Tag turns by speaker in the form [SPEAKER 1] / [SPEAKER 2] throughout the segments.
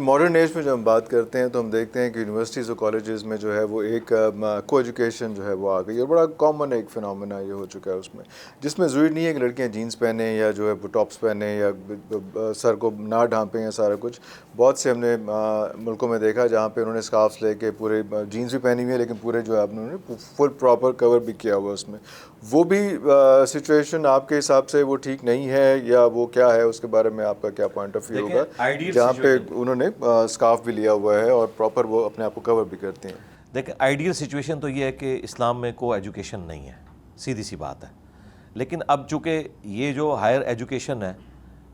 [SPEAKER 1] Modern age میں جب ہم بات کرتے ہیں تو ہم دیکھتے ہیں کہ یونیورسٹیز اور کالجز میں جو ہے وہ ایک کو ایجوکیشن جو ہے وہ آ گئی، اور بڑا کامن ایک فنامنا یہ ہو چکا ہے اس میں، جس میں ضروری نہیں ہے کہ لڑکیاں جینس پہنیں یا جو ہے وہ ٹاپس پہنیں یا سر کو نہ ڈھانپیں یا سارا کچھ. بہت سے ہم نے ملکوں میں دیکھا جہاں پہ انہوں نے اسکارفس لے کے پورے جینس بھی پہنی ہوئی ہے لیکن پورے جو ہے انہوں نے فل پراپر کور بھی کیا ہوا اس میں. وہ بھی سچویشن آپ کے حساب سے وہ ٹھیک نہیں ہے یا وہ کیا ہے، اس کے بارے میں آپ کا کیا پوائنٹ آف ویو ہوگا، جہاں پہ انہوں نے اسکارف بھی لیا ہوا ہے اور پراپر وہ اپنے آپ کو کور بھی کرتے ہیں؟
[SPEAKER 2] دیکھیں آئیڈیل سچویشن تو یہ ہے کہ اسلام میں کو ایجوکیشن نہیں ہے، سیدھی سی بات ہے. لیکن اب چونکہ یہ جو ہائر ایجوکیشن ہے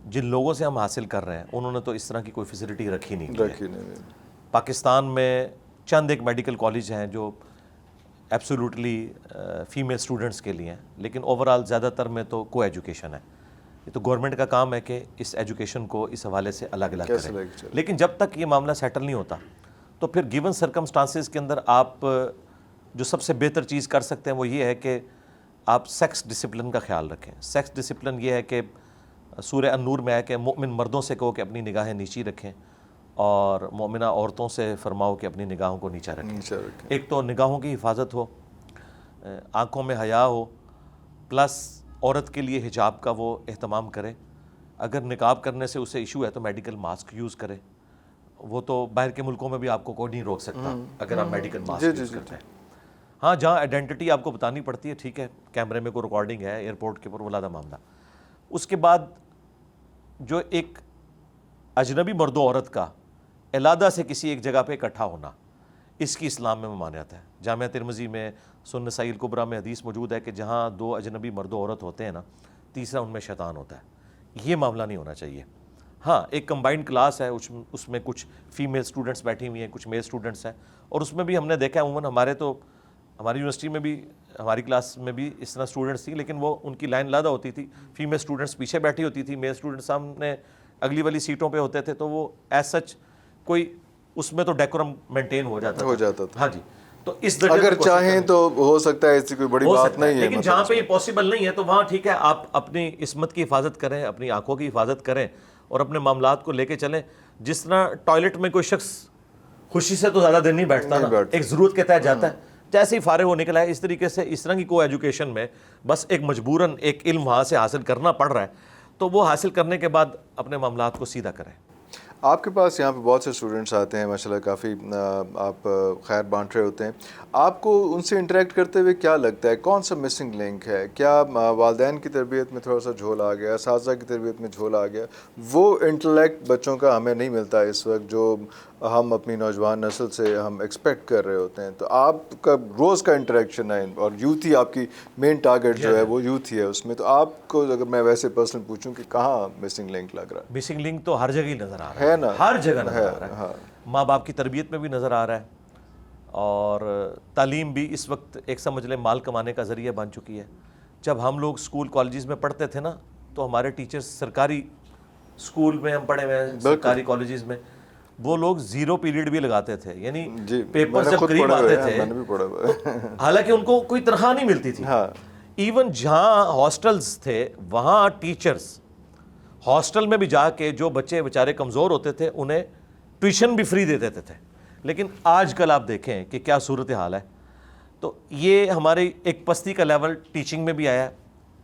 [SPEAKER 2] جن لوگوں سے ہم حاصل کر رہے ہیں انہوں نے تو اس طرح کی کوئی فیسلٹی رکھی نہیں. پاکستان میں چند ایک میڈیکل کالج ہیں جو ایبسولوٹلی فیمیل اسٹوڈنٹس کے لیے ہیں، لیکن اوورال زیادہ تر میں تو کو ایجوکیشن ہے. یہ تو گورنمنٹ کا کام ہے کہ اس ایجوکیشن کو اس حوالے سے الگ الگ کرے. لیکن جب تک یہ معاملہ سیٹل نہیں ہوتا تو پھر گیون سرکمسٹانسز کے اندر آپ جو سب سے بہتر چیز کر سکتے ہیں وہ یہ ہے کہ آپ سیکس ڈسپلن کا خیال رکھیں. سیکس ڈسپلن یہ ہے کہ سورہ النور میں ہے کہ مومن مردوں سے کہو کہ اپنی نگاہیں نیچی رکھیں اور مومنہ عورتوں سے فرماؤ کہ اپنی نگاہوں کو نیچا رکھیں. ایک تو نگاہوں کی حفاظت ہو، آنکھوں میں حیا ہو، پلس عورت کے لیے حجاب کا وہ اہتمام کرے. اگر نقاب کرنے سے اسے ایشو ہے تو میڈیکل ماسک یوز کرے. وہ تو باہر کے ملکوں میں بھی آپ کو کوئی نہیں روک سکتا اگر آپ میڈیکل ماسک یوز کرتے ہیں. ہاں جہاں آئیڈینٹی آپ کو بتانی پڑتی ہے ٹھیک ہے، کیمرے میں کوئی ریکارڈنگ ہے ایئرپورٹ کے اوپر، وہ علیحدہ معاملہ. اس کے بعد جو ایک اجنبی مرد و عورت کا علیحدہ سے کسی ایک جگہ پہ اکٹھا ہونا، اس کی اسلام میں ممانعت ہے. جامعہ ترمذی میں سنن نسائی الکبریٰ میں حدیث موجود ہے کہ جہاں دو اجنبی مرد و عورت ہوتے ہیں نا، تیسرا ان میں شیطان ہوتا ہے. یہ معاملہ نہیں ہونا چاہیے. ہاں ایک کمبائنڈ کلاس ہے، اس میں کچھ فیمیل اسٹوڈنٹس بیٹھی ہوئی ہیں، کچھ میل اسٹوڈنٹس ہیں، اور اس میں بھی ہم نے دیکھا ہے عموماً ہماری یونیورسٹی میں بھی ہماری کلاس میں بھی اس طرح اسٹوڈنٹس تھیں، لیکن وہ ان کی لائن علیحدہ ہوتی تھی. فیمیل اسٹوڈنٹس پیچھے بیٹھی ہوتی تھی، میل اسٹوڈنٹس سامنے اگلی والی سیٹوں پہ ہوتے تھے. تو وہ ایز سچ کوئی اس میں تو ڈیکورم مینٹین ہو جاتا تھا. ہاں جی، تو اس درجے
[SPEAKER 1] اگر چاہیں تو ہو سکتا ہے، ایسی کوئی بڑی بات نہیں ہے.
[SPEAKER 2] لیکن جہاں پہ یہ پاسبل نہیں ہے تو وہاں ٹھیک ہے، آپ اپنی عصمت کی حفاظت کریں، اپنی آنکھوں کی حفاظت کریں اور اپنے معاملات کو لے کے چلیں. جس طرح ٹوائلٹ میں کوئی شخص خوشی سے تو زیادہ دیر نہیں بیٹھتا نا، ایک ضرورت کے تحت جاتا ہے، جیسے ہی فارغ ہو نکلا ہے. اس طریقے سے اس طرح کی کو ایجوکیشن میں بس ایک مجبوراً ایک علم وہاں سے حاصل کرنا پڑ رہا ہے، تو وہ حاصل کرنے کے بعد اپنے معاملات کو سیدھا کریں.
[SPEAKER 1] آپ کے پاس یہاں پہ بہت سے اسٹوڈنٹس آتے ہیں ماشاء اللہ، کافی آپ خیر بانٹ رہے ہوتے ہیں. آپ کو ان سے انٹریکٹ کرتے ہوئے کیا لگتا ہے، کون سا مسنگ لنک ہے؟ کیا والدین کی تربیت میں تھوڑا سا جھول آ گیا، اساتذہ کی تربیت میں جھول آ گیا؟ وہ انٹلیکٹ بچوں کا ہمیں نہیں ملتا اس وقت جو ہم اپنی نوجوان نسل سے ہم ایکسپیکٹ کر رہے ہوتے ہیں. تو آپ کا روز کا انٹریکشن ہے اور یوتھ ہی آپ کی مین ٹارگیٹ جو ہے وہ یوتھ ہی ہے اس میں. تو آپ کو اگر میں ویسے پرسنل پوچھوں کہ کہاں مسنگ لنک لگ رہا ہے؟
[SPEAKER 2] مسنگ لنک تو ہر جگہ ہی نظر آ رہا ہے نا، ہر جگہ نظر آ رہا ہے. ماں باپ کی تربیت میں بھی نظر آ رہا ہے، اور تعلیم بھی اس وقت ایک سمجھ لیں مال کمانے کا ذریعہ بن چکی ہے. جب ہم لوگ اسکول کالجز میں پڑھتے تھے نا تو ہمارے ٹیچرز سرکاری اسکول میں ہم پڑھے ہوئے ہیں، سرکاری کالجز میں وہ لوگ 0 پیریڈ بھی لگاتے تھے. یعنی پیپر جب قریب آتے تھے حالانکہ ان کو کوئی تنخواہ نہیں ملتی تھی. ایون جہاں ہاسٹلز تھے وہاں ٹیچرز ہاسٹل میں بھی جا کے جو بچے بیچارے کمزور ہوتے تھے انہیں ٹیوشن بھی فری دے دیتے تھے. لیکن آج کل آپ دیکھیں کہ کیا صورتحال ہے. تو یہ ہماری ایک پستی کا لیول ٹیچنگ میں بھی آیا ہے.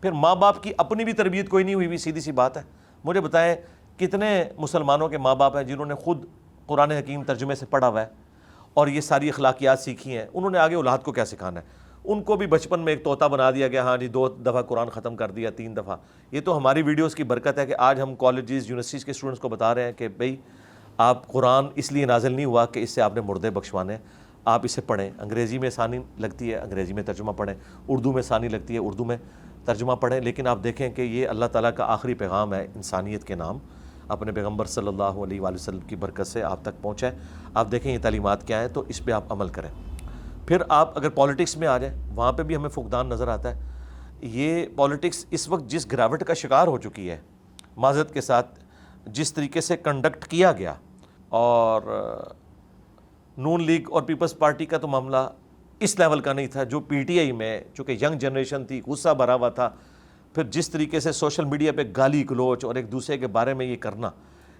[SPEAKER 2] پھر ماں باپ کی اپنی بھی تربیت کوئی نہیں ہوئی بھی، سیدھی سی بات ہے. مجھے بتائیں کتنے مسلمانوں کے ماں باپ ہیں جنہوں نے خود قرآن حکیم ترجمے سے پڑھا ہوا ہے اور یہ ساری اخلاقیات سیکھی ہیں، انہوں نے آگے اولاد کو کیا سکھانا ہے؟ ان کو بھی بچپن میں ایک طوطا بنا دیا گیا، ہاں جی 2 دفعہ قرآن ختم کر دیا، 3 دفعہ. یہ تو ہماری ویڈیوز کی برکت ہے کہ آج ہم کالجز یونیورسٹیز کے اسٹوڈنٹس کو بتا رہے ہیں کہ بھئی آپ قرآن اس لیے نازل نہیں ہوا کہ اس سے آپ نے مردے بخشوانے، آپ اسے پڑھیں. انگریزی میں آسانی لگتی ہے انگریزی میں ترجمہ پڑھیں، اردو میں آسانی لگتی ہے اردو میں ترجمہ پڑھیں. لیکن آپ دیکھیں کہ یہ اللہ تعالیٰ کا آخری پیغام ہے انسانیت کے نام، اپنے پیغمبر صلی اللہ علیہ وآلہ وسلم کی برکت سے آپ تک پہنچا ہے. آپ دیکھیں یہ تعلیمات کیا ہیں تو اس پہ آپ عمل کریں. پھر آپ اگر پالیٹکس میں آ جائیں وہاں پہ بھی ہمیں فقدان نظر آتا ہے. یہ پالیٹکس اس وقت جس گراوٹ کا شکار ہو چکی ہے، معذرت کے ساتھ جس طریقے سے کنڈکٹ کیا گیا، اور نون لیگ اور پیپلز پارٹی کا تو معاملہ اس لیول کا نہیں تھا جو پی ٹی آئی میں، چونکہ ینگ جنریشن تھی، غصہ بھرا ہوا تھا. پھر جس طریقے سے سوشل میڈیا پہ گالی گلوچ اور ایک دوسرے کے بارے میں یہ کرنا،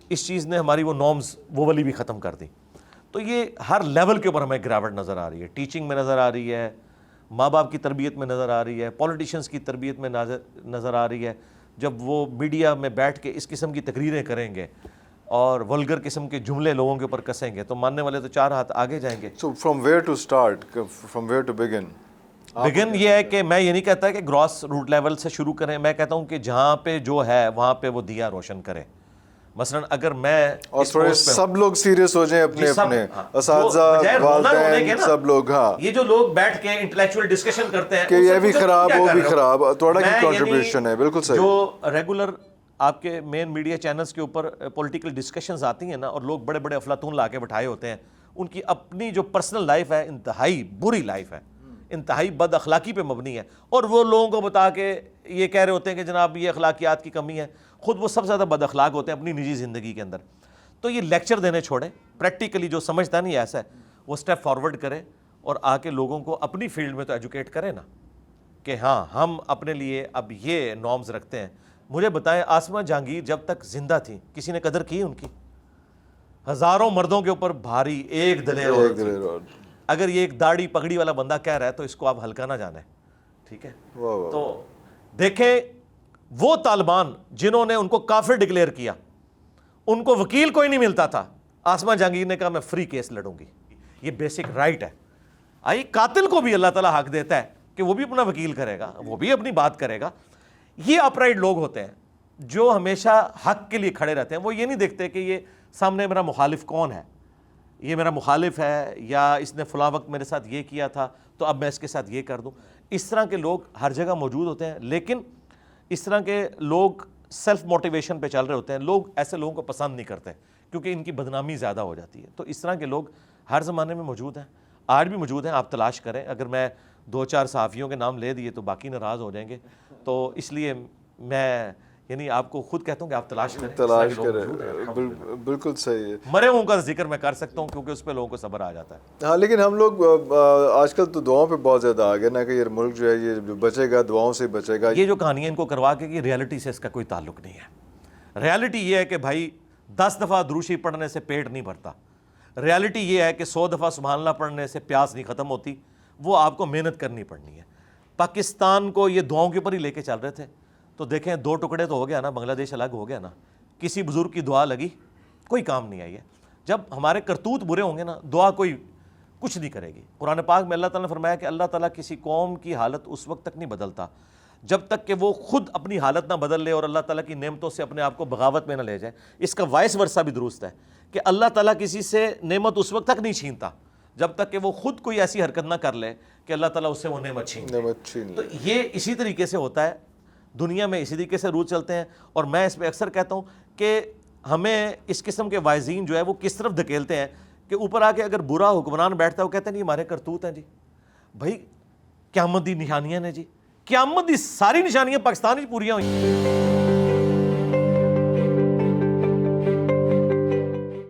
[SPEAKER 2] اس چیز نے ہماری وہ نارمز وہ والی بھی ختم کر دی. تو یہ ہر لیول کے اوپر ہمیں گراوٹ نظر آ رہی ہے. ٹیچنگ میں نظر آ رہی ہے, ماں باپ کی تربیت میں نظر آ رہی ہے, پولیٹیشینس کی تربیت میں نظر آ رہی ہے. جب وہ میڈیا میں بیٹھ کے اس قسم کی تقریریں کریں گے اور ولگر قسم کے جملے لوگوں کے اوپر کسیں گے تو ماننے والے تو 4 ہاتھ آگے جائیں گے.
[SPEAKER 1] So from where to start, from where to begin?
[SPEAKER 2] بگن یہ ہے کہ میں یہ نہیں کہتا کہ گراس روٹ لیول سے شروع کریں, میں کہتا ہوں کہ جہاں پہ جو ہے وہاں پہ وہ دیا روشن کریں. مثلا اگر میں
[SPEAKER 1] اور تھوڑے سب لوگ سیریس ہو جائیں اپنے اپنے اساتذہ والدین سب لوگ. ہاں
[SPEAKER 2] یہ جو لوگ بیٹھ کے انٹلیکچوئل ڈسکشن کرتے ہیں
[SPEAKER 1] کہ یہ بھی خراب وہ بھی خراب, تھوڑا کی کنٹریبیوشن ہے. بالکل صحیح.
[SPEAKER 2] جو ریگولر آپ کے مین میڈیا چینلز کے اوپر پولیٹیکل ڈسکشنز آتی ہیں نا, اور لوگ بڑے بڑے افلاطون لا کے بٹھائے ہوتے ہیں, ان کی اپنی جو پرسنل لائف ہے انتہائی بری لائف ہے, انتہائی بد اخلاقی پہ مبنی ہے, اور وہ لوگوں کو بتا کے یہ کہہ رہے ہوتے ہیں کہ جناب یہ اخلاقیات کی کمی ہے. خود وہ سب سے زیادہ بد اخلاق ہوتے ہیں اپنی نجی زندگی کے اندر. تو یہ لیکچر دینے چھوڑیں, پریکٹیکلی جو سمجھتا نہیں ایسا ہے وہ اسٹیپ فارورڈ کرے اور آ کے لوگوں کو اپنی فیلڈ میں تو ایجوکیٹ کرے نا, کہ ہاں ہم اپنے لیے اب یہ نارمز رکھتے ہیں. مجھے بتائیں آسمہ جہانگیر جب تک زندہ تھی کسی نے قدر کی ان کی؟ ہزاروں مردوں کے اوپر بھاری ایک دلیر عورت. اگر یہ ایک داڑھی پگڑی والا بندہ کہہ رہا ہے تو اس کو آپ ہلکا نہ جانیں, ٹھیک ہے؟ تو دیکھیں وہ طالبان جنہوں نے ان کو کافر ڈکلیئر کیا, ان کو وکیل کوئی نہیں ملتا تھا. آسمہ جہانگیر نے کہا میں فری کیس لڑوں گی. یہ بیسک رائٹ ہے. آئی قاتل کو بھی اللہ تعالیٰ حق دیتا ہے کہ وہ بھی اپنا وکیل کرے گا, وہ بھی اپنی بات کرے گا. یہ اپرائٹ لوگ ہوتے ہیں جو ہمیشہ حق کے لیے کھڑے رہتے ہیں. وہ یہ نہیں دیکھتے کہ یہ سامنے میرا مخالف کون ہے, یہ میرا مخالف ہے یا اس نے فلاں وقت میرے ساتھ یہ کیا تھا تو اب میں اس کے ساتھ یہ کر دوں. اس طرح کے لوگ ہر جگہ موجود ہوتے ہیں, لیکن اس طرح کے لوگ سیلف موٹیویشن پہ چل رہے ہوتے ہیں. لوگ ایسے لوگوں کو پسند نہیں کرتے کیونکہ ان کی بدنامی زیادہ ہو جاتی ہے. تو اس طرح کے لوگ ہر زمانے میں موجود ہیں, آج بھی موجود ہیں. آپ تلاش کریں. اگر میں 2-4 صحافیوں کے نام لے دیے تو باقی ناراض ہو جائیں گے, تو اس لیے میں یعنی آپ کو خود کہتا ہوں کہ آپ تلاش کریں.
[SPEAKER 1] بالکل صحیح ہے.
[SPEAKER 2] مرے ہوں کا ذکر میں کر سکتا ہوں کیونکہ اس پہ لوگوں کو صبر آ جاتا ہے.
[SPEAKER 1] ہاں لیکن ہم لوگ آج کل تو دعاؤں پہ بہت زیادہ آ گئے نا کہ یہ ملک جو ہے یہ بچے گا, دعاؤں سے بچے گا.
[SPEAKER 2] یہ جو کہانیاں ان کو کروا کے کہ ریالٹی سے اس کا کوئی تعلق نہیں ہے. ریالٹی یہ ہے کہ بھائی 10 دفعہ دروشی پڑھنے سے پیٹ نہیں بھرتا. ریالٹی یہ ہے کہ 100 دفعہ سبحان اللہ پڑھنے سے پیاس نہیں ختم ہوتی. وہ آپ کو محنت کرنی پڑنی ہے. پاکستان کو یہ دعاؤں کے اوپر ہی لے کے چل رہے تھے, تو دیکھیں 2 ٹکڑے تو ہو گیا نا, بنگلہ دیش الگ ہو گیا نا. کسی بزرگ کی دعا لگی کوئی کام نہیں آئی ہے. جب ہمارے کرتوت برے ہوں گے نا, دعا کوئی کچھ نہیں کرے گی. قرآن پاک میں اللہ تعالیٰ نے فرمایا کہ اللہ تعالیٰ کسی قوم کی حالت اس وقت تک نہیں بدلتا جب تک کہ وہ خود اپنی حالت نہ بدل لے اور اللہ تعالیٰ کی نعمتوں سے اپنے آپ کو بغاوت میں نہ لے جائے. اس کا وائس ورثہ بھی درست ہے کہ اللہ تعالیٰ کسی سے نعمت اس وقت تک نہیں چھینتا جب تک کہ وہ خود کوئی ایسی حرکت نہ کر لے کہ اللہ تعالیٰ اس سے وہ نعمت چھین لے. تو یہ اسی طریقے سے ہوتا ہے دنیا میں, اسی طریقے سے رول چلتے ہیں. اور میں اس پہ اکثر کہتا ہوں کہ ہمیں اس قسم کے وائزین جو ہے وہ کس طرف دھکیلتے ہیں کہ اوپر آ کے اگر برا حکمران بیٹھتا ہے وہ کہتے ہیں نہیں ہمارے کرتوت ہیں جی. بھائی قیامت دی نشانیاں نے جی, قیامت دی ساری نشانیاں پاکستان میں پوریاں ہوئی.